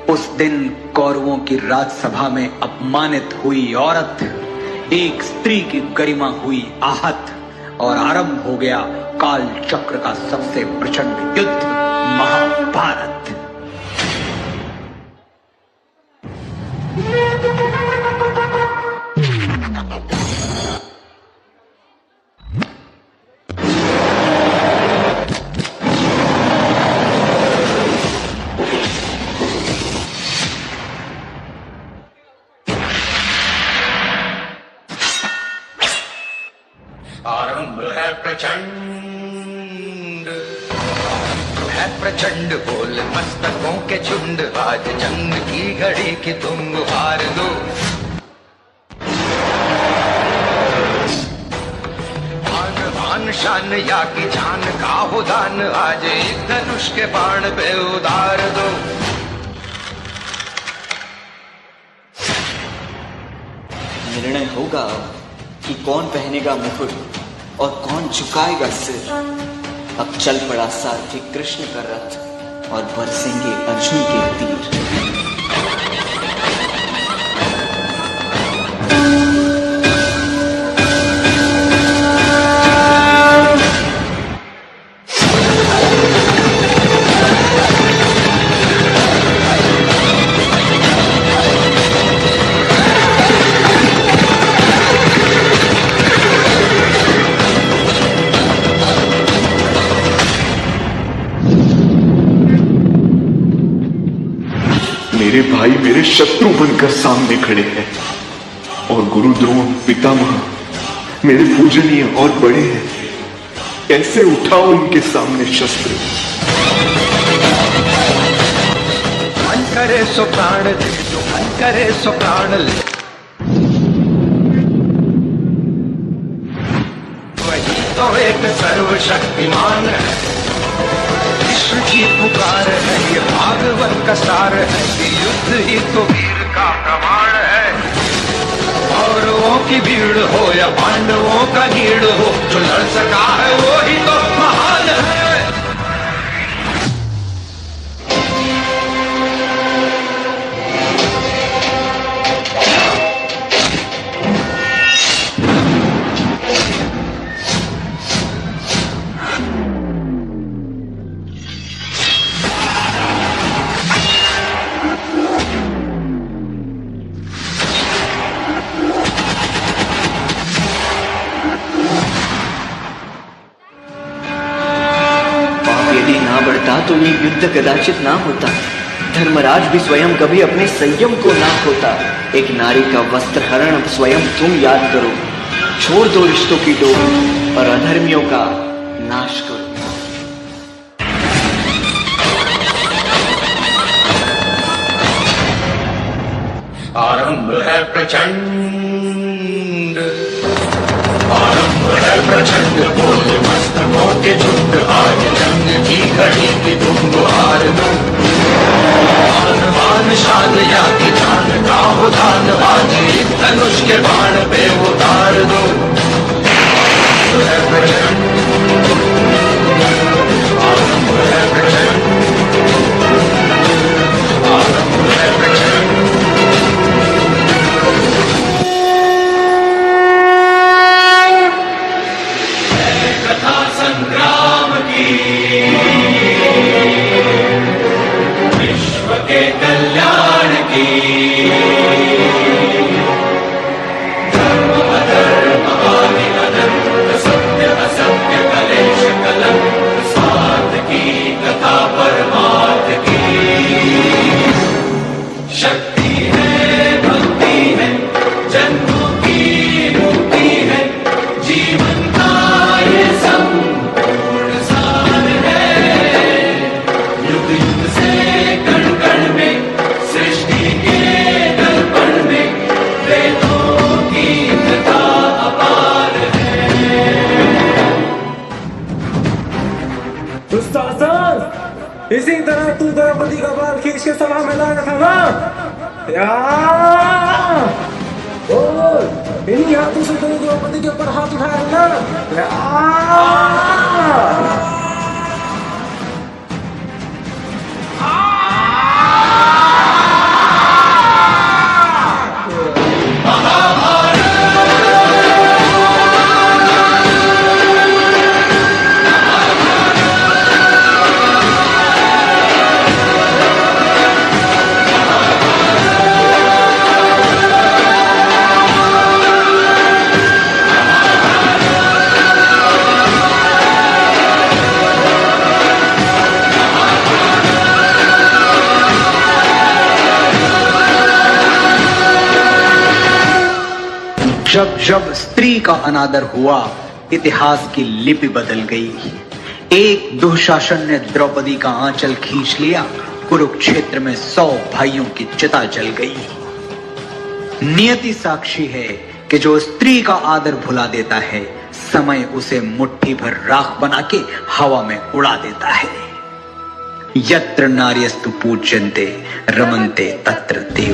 उस दिन कौरवों की राजसभा में अपमानित हुई औरत, एक स्त्री की गरिमा हुई आहत और आरंभ हो गया काल चक्र का सबसे प्रचंड युद्ध, महाभारत। आरंभ है प्रचंड बोल मस्तकों के झुंड, आज जंग की घड़ी की तुम हार दो। आन बान शान या की जान का हो दान, आज एक धनुष के बाण पे उतार दो। निर्णय होगा कि कौन पहनेगा मुकुट और कौन झुकाएगा सिर। अब चल पड़ा सारथी कृष्ण का रथ और बरसेंगे अर्जुन के तीर। मेरे भाई मेरे शत्रु बनकर सामने खड़े हैं और गुरु द्रोण पितामह मेरे पूजनीय और बड़े हैं। कैसे उठाओ उनके सामने शस्त्र। मन करे सो प्राण दे, जो मन करे सो प्राण ले, वही तो एक सर्वशक्तिमान है। विश्व की पुकार है, ये भागवत का सार है, ये युद्ध ही तो वीर का प्रमाण है। कौरवों की भीड़ हो या पांडवों का गीड़ हो, जो लड़ सका है वो ही तो महान है। ना बढ़ता तो ये युद्ध कदाचित ना होता। धर्मराज भी स्वयं कभी अपने संयम को ना खोता। एक नारी का वस्त्र हरण स्वयं तुम याद करो। छोड़ दो रिश्तों की डोर और अधर्मियों का नाश करो। आरंभ है प्रचंड बोल मस्तकों के झुंड, आज जंग की घड़ी की तुम हार दो। आन बान शान या की जान का हो दान, आज एक धनुष के बाण पे उतार दो। आरंभ है प्रचंड, आरंभ है प्रचंड। विश्व के कल्याण की, धर्म अधर्म आदि अनंत, सत्य असत्य कलेश कलंक, स्वार्थ की कथा परमार्थ की। शक्ति है भक्ति है, जन्मों की मुक्ति है, जीवन का ये संपूर्ण सार है। युग युग से कण कण में, सृष्टि के दर्पण में, वेदों की कथा अपार है। दुस्शासन, इसी तरह तू द्रौपदी का बाल खींच के सभा में लाया था ना? बोल, इन्हीं हाथों से तूने द्रौपदी के ऊपर हाथ उठाया ना? जब जब स्त्री का अनादर हुआ, इतिहास की लिपि बदल गई। एक दुशासन ने द्रौपदी का आंचल खींच लिया, कुरुक्षेत्र में 100 भाइयों की चिता जल गई। नियति साक्षी है कि जो स्त्री का आदर भुला देता है, समय उसे मुट्ठी भर राख बना के हवा में उड़ा देता है। यत्र नार्यस्तु पूज्यन्ते रमन्ते तत्र देव।